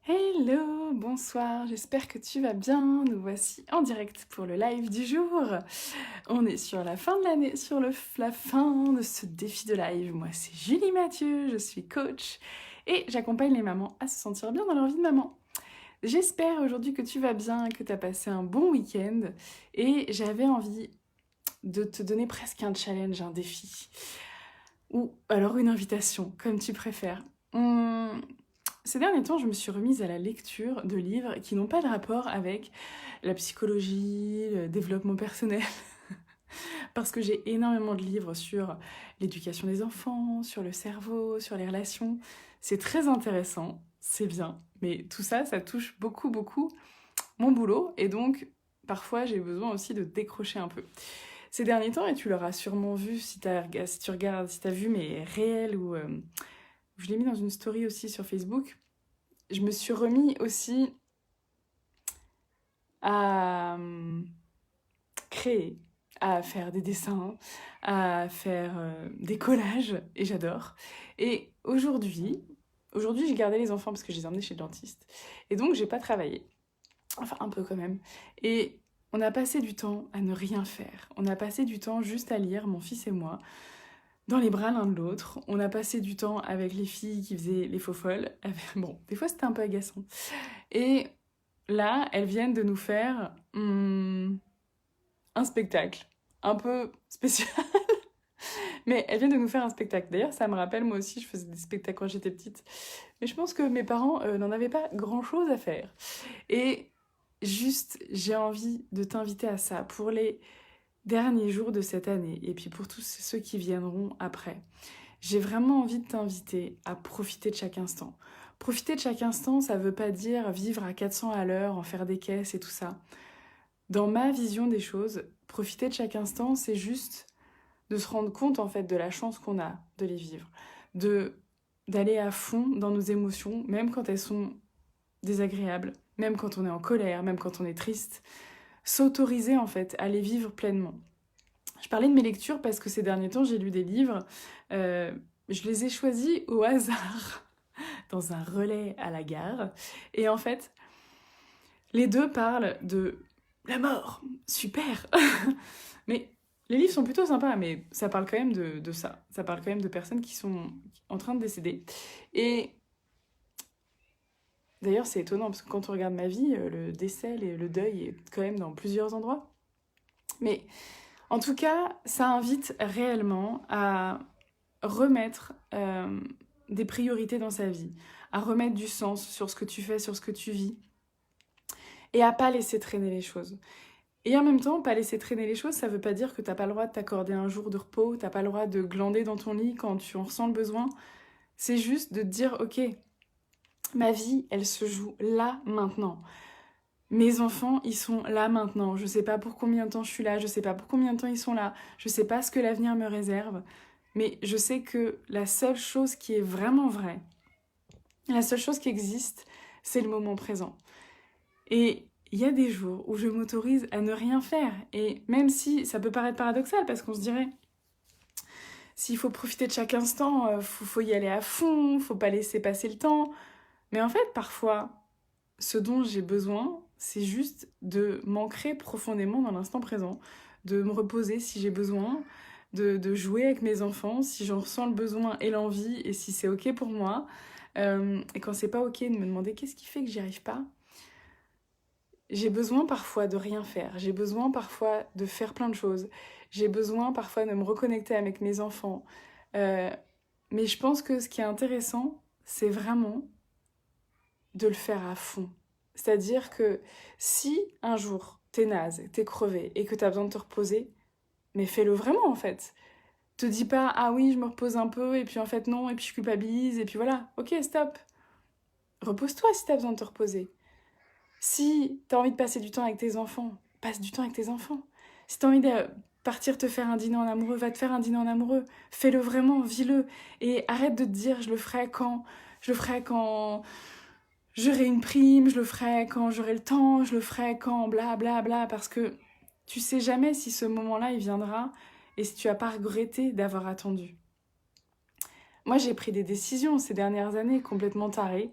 Hello, bonsoir, j'espère que tu vas bien. Nous voici en direct pour le live du jour. On est sur la fin de l'année, sur la fin de ce défi de live. Moi, c'est Julie Mathieu, je suis coach et j'accompagne les mamans à se sentir bien dans leur vie de maman. J'espère aujourd'hui que tu vas bien, que tu as passé un bon week-end et j'avais envie de te donner presque un challenge, un défi ou alors une invitation, comme tu préfères. Ces derniers temps, je me suis remise à la lecture de livres qui n'ont pas de rapport avec la psychologie, le développement personnel, parce que j'ai énormément de livres sur l'éducation des enfants, sur le cerveau, sur les relations. C'est très intéressant, c'est bien, mais tout ça, ça touche beaucoup, beaucoup mon boulot, et donc parfois j'ai besoin aussi de décrocher un peu. Ces derniers temps, et tu l'auras sûrement vu si tu regardes, si tu as vu mes réels ou je l'ai mis dans une story aussi sur Facebook, je me suis remis aussi à créer, à faire des dessins, à faire des collages, et j'adore. Et aujourd'hui j'ai gardé les enfants parce que je les ai emmenés chez le dentiste. Et donc j'ai pas travaillé, enfin un peu quand même. Et on a passé du temps à ne rien faire. On a passé du temps juste à lire, mon fils et moi, dans les bras l'un de l'autre. On a passé du temps avec les filles qui faisaient les faux folles. Bon, des fois c'était un peu agaçant. Et là, elles viennent de nous faire un spectacle un peu spécial, mais elles viennent de nous faire un spectacle. D'ailleurs, ça me rappelle, moi aussi, je faisais des spectacles quand j'étais petite, mais je pense que mes parents n'en avaient pas grand-chose à faire. Et juste, j'ai envie de t'inviter à ça pour les derniers jours de cette année, et puis pour tous ceux qui viendront après. J'ai vraiment envie de t'inviter à profiter de chaque instant. Profiter de chaque instant, ça veut pas dire vivre à 400 à l'heure, en faire des caisses et tout ça. Dans ma vision des choses, profiter de chaque instant, c'est juste de se rendre compte en fait de la chance qu'on a de les vivre, de d'aller à fond dans nos émotions, même quand elles sont désagréables, même quand on est en colère, même quand on est triste, s'autoriser en fait à les vivre pleinement. Je parlais de mes lectures parce que ces derniers temps j'ai lu des livres, euh, je les ai choisis au hasard dans un relais à la gare, et en fait les deux parlent de la mort, super. Mais les livres sont plutôt sympas, mais ça parle quand même de ça. Ça parle quand même de personnes qui sont en train de décéder. Et d'ailleurs, c'est étonnant, parce que quand on regarde ma vie, le décès, le deuil est quand même dans plusieurs endroits. Mais en tout cas, ça invite réellement à remettre des priorités dans sa vie, à remettre du sens sur ce que tu fais, sur ce que tu vis, et à pas laisser traîner les choses. Et en même temps, pas laisser traîner les choses, ça veut pas dire que t'as pas le droit de t'accorder un jour de repos, t'as pas le droit de glander dans ton lit quand tu en ressens le besoin. C'est juste de te dire, ok, ma vie, elle se joue là, maintenant. Mes enfants, ils sont là maintenant. Je sais pas pour combien de temps je suis là, je sais pas pour combien de temps ils sont là, je sais pas ce que l'avenir me réserve, mais je sais que la seule chose qui est vraiment vraie, la seule chose qui existe, c'est le moment présent. Et il y a des jours où je m'autorise à ne rien faire. Et même si ça peut paraître paradoxal, parce qu'on se dirait, s'il faut profiter de chaque instant, faut y aller à fond, faut pas laisser passer le temps. Mais en fait, parfois, ce dont j'ai besoin, c'est juste de m'ancrer profondément dans l'instant présent, de me reposer si j'ai besoin, de jouer avec mes enfants si j'en ressens le besoin et l'envie, et si c'est ok pour moi. Et quand c'est pas ok, de me demander qu'est-ce qui fait que j'y arrive pas. J'ai besoin parfois de rien faire, j'ai besoin parfois de faire plein de choses, j'ai besoin parfois de me reconnecter avec mes enfants. Euh, mais je pense que ce qui est intéressant, c'est vraiment de le faire à fond. C'est-à-dire que si un jour t'es naze, t'es crevé et que t'as besoin de te reposer, mais fais-le vraiment en fait. Te dis pas ah oui je me repose un peu et puis en fait non et puis je culpabilise et puis voilà. Ok stop. Repose-toi si t'as besoin de te reposer. Si t'as envie de passer du temps avec tes enfants, passe du temps avec tes enfants. Si t'as envie de partir te faire un dîner en amoureux, va te faire un dîner en amoureux. Fais-le vraiment, vis-le. Et arrête de te dire je le ferai quand. Je le ferai quand j'aurai une prime, je le ferai quand j'aurai le temps, je le ferai quand bla bla bla. Parce que tu sais jamais si ce moment-là il viendra et si tu as pas regretté d'avoir attendu. moi, j'ai pris des décisions ces dernières années complètement tarées.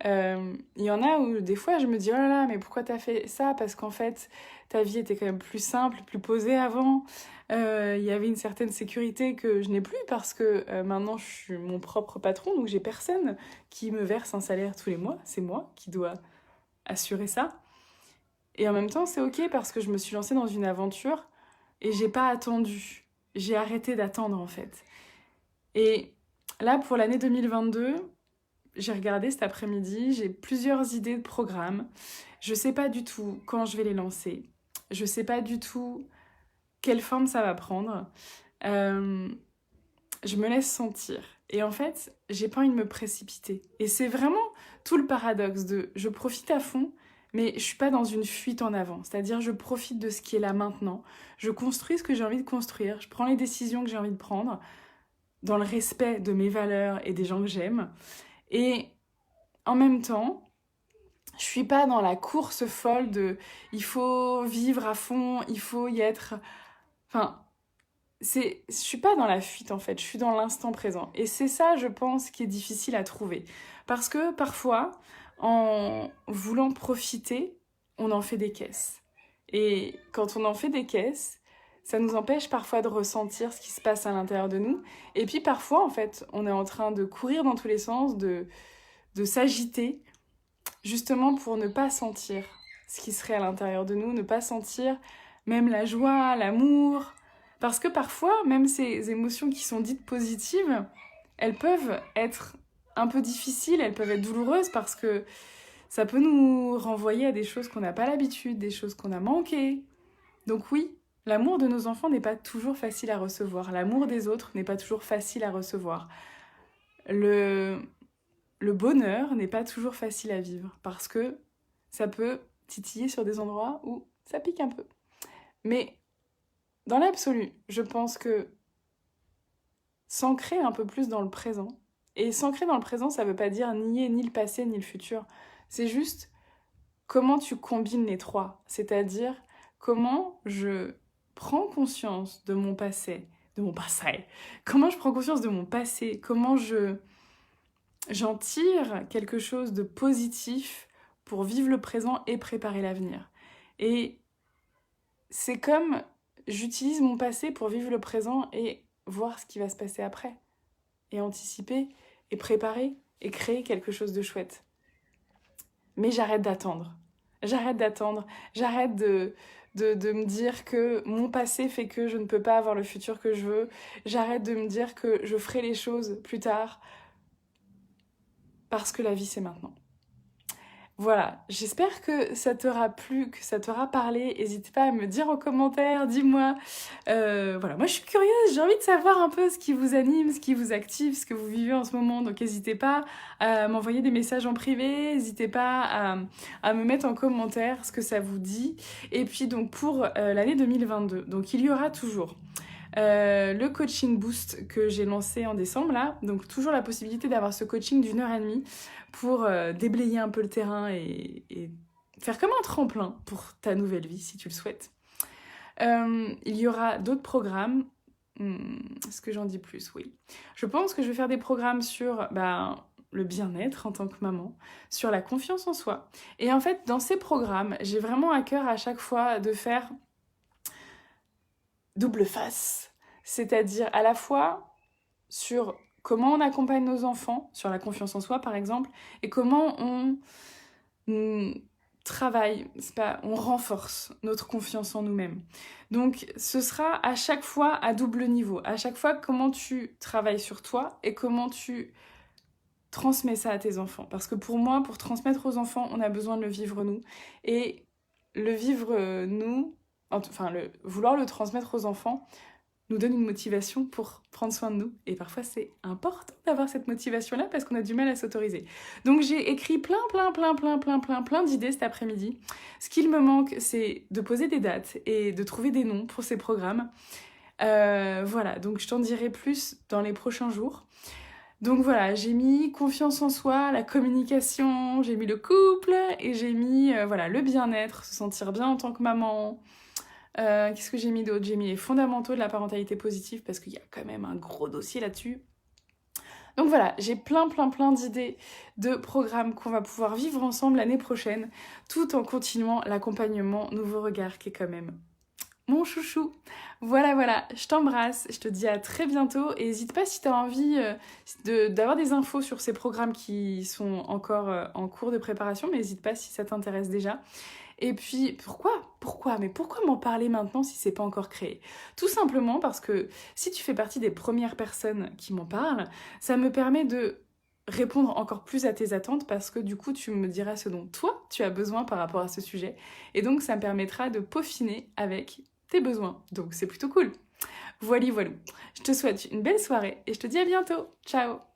Il y en a où des fois je me dis oh là là, mais pourquoi t'as fait ça? Parce qu'en fait, ta vie était quand même plus simple, plus posée avant. Il y avait une certaine sécurité que je n'ai plus parce que maintenant je suis mon propre patron, donc j'ai personne qui me verse un salaire tous les mois. C'est moi qui dois assurer ça. Et en même temps, c'est ok parce que je me suis lancée dans une aventure et j'ai pas attendu. J'ai arrêté d'attendre en fait. Et là, pour l'année 2022, j'ai regardé cet après-midi, j'ai plusieurs idées de programmes. Je sais pas du tout quand je vais les lancer. Je sais pas du tout quelle forme ça va prendre. Euh, je me laisse sentir. Et en fait, j'ai pas envie de me précipiter. Et c'est vraiment tout le paradoxe de je profite à fond, mais je suis pas dans une fuite en avant. C'est-à-dire, je profite de ce qui est là maintenant. Je construis ce que j'ai envie de construire. Je prends les décisions que j'ai envie de prendre dans le respect de mes valeurs et des gens que j'aime. Et en même temps, je suis pas dans la course folle de il faut vivre à fond, il faut y être. Enfin, je suis pas dans la fuite en fait, je suis dans l'instant présent. Et c'est ça, je pense, qui est difficile à trouver. Parce que parfois, en voulant profiter, on en fait des caisses. Et quand on en fait des caisses, ça nous empêche parfois de ressentir ce qui se passe à l'intérieur de nous. Et puis parfois, en fait, on est en train de courir dans tous les sens, de s'agiter, justement pour ne pas sentir ce qui serait à l'intérieur de nous, ne pas sentir même la joie, l'amour. Parce que parfois, même ces émotions qui sont dites positives, elles peuvent être un peu difficiles, elles peuvent être douloureuses parce que ça peut nous renvoyer à des choses qu'on n'a pas l'habitude, des choses qu'on a manquées. Donc oui, l'amour de nos enfants n'est pas toujours facile à recevoir. L'amour des autres n'est pas toujours facile à recevoir. Le bonheur n'est pas toujours facile à vivre parce que ça peut titiller sur des endroits où ça pique un peu. Mais dans l'absolu, je pense que s'ancrer un peu plus dans le présent, et s'ancrer dans le présent, ça veut pas dire nier ni le passé ni le futur. C'est juste comment tu combines les trois. C'est-à-dire comment je prends conscience de mon passé, comment je prends conscience de mon passé, comment j'en tire quelque chose de positif pour vivre le présent et préparer l'avenir. Et c'est comme j'utilise mon passé pour vivre le présent et voir ce qui va se passer après. Et anticiper, et préparer, et créer quelque chose de chouette. Mais j'arrête d'attendre. J'arrête de me dire que mon passé fait que je ne peux pas avoir le futur que je veux. J'arrête de me dire que je ferai les choses plus tard. Parce que la vie, c'est maintenant. Voilà, j'espère que ça t'aura plu, que ça t'aura parlé. N'hésite pas à me dire en commentaire, dis-moi. Voilà, moi je suis curieuse, j'ai envie de savoir un peu ce qui vous anime, ce qui vous active, ce que vous vivez en ce moment. Donc n'hésitez pas à m'envoyer des messages en privé, n'hésitez pas à me mettre en commentaire ce que ça vous dit. Et puis donc pour l'année 2022, donc il y aura toujours le coaching boost que j'ai lancé en décembre là, donc toujours la possibilité d'avoir ce coaching d'1h30 pour déblayer un peu le terrain et faire comme un tremplin pour ta nouvelle vie si tu le souhaites. Il y aura d'autres programmes. Est-ce que j'en dis plus? Oui. Je pense que je vais faire des programmes sur le bien-être en tant que maman, sur la confiance en soi. Et en fait, dans ces programmes, j'ai vraiment à cœur à chaque fois de faire double face. C'est-à-dire à la fois sur comment on accompagne nos enfants, sur la confiance en soi par exemple, et comment on travaille, on renforce notre confiance en nous-mêmes. Donc ce sera à chaque fois à double niveau, à chaque fois comment tu travailles sur toi et comment tu transmets ça à tes enfants. Parce que pour moi, pour transmettre aux enfants, on a besoin de le vivre nous. Et le vivre nous, vouloir le transmettre aux enfants, nous donne une motivation pour prendre soin de nous. Et parfois, c'est important d'avoir cette motivation-là parce qu'on a du mal à s'autoriser. Donc, j'ai écrit plein d'idées cet après-midi. Ce qu'il me manque, c'est de poser des dates et de trouver des noms pour ces programmes. Voilà, donc je t'en dirai plus dans les prochains jours. Donc voilà, j'ai mis confiance en soi, la communication, j'ai mis le couple et j'ai mis le bien-être, se sentir bien en tant que maman. Qu'est-ce que j'ai mis d'autre? J'ai mis les fondamentaux de la parentalité positive parce qu'il y a quand même un gros dossier là-dessus. Donc voilà, j'ai plein d'idées de programmes qu'on va pouvoir vivre ensemble l'année prochaine, tout en continuant l'accompagnement Nouveau Regard qui est quand même mon chouchou. Voilà, je t'embrasse, je te dis à très bientôt et n'hésite pas si tu as envie d'avoir des infos sur ces programmes qui sont encore en cours de préparation, mais n'hésite pas si ça t'intéresse déjà. Et puis, mais pourquoi m'en parler maintenant si c'est pas encore créé? Tout simplement parce que si tu fais partie des premières personnes qui m'en parlent, ça me permet de répondre encore plus à tes attentes parce que du coup, tu me diras ce dont toi, tu as besoin par rapport à ce sujet. Et donc, ça me permettra de peaufiner avec tes besoins. Donc, c'est plutôt cool. Voilà. Je te souhaite une belle soirée et je te dis à bientôt. Ciao!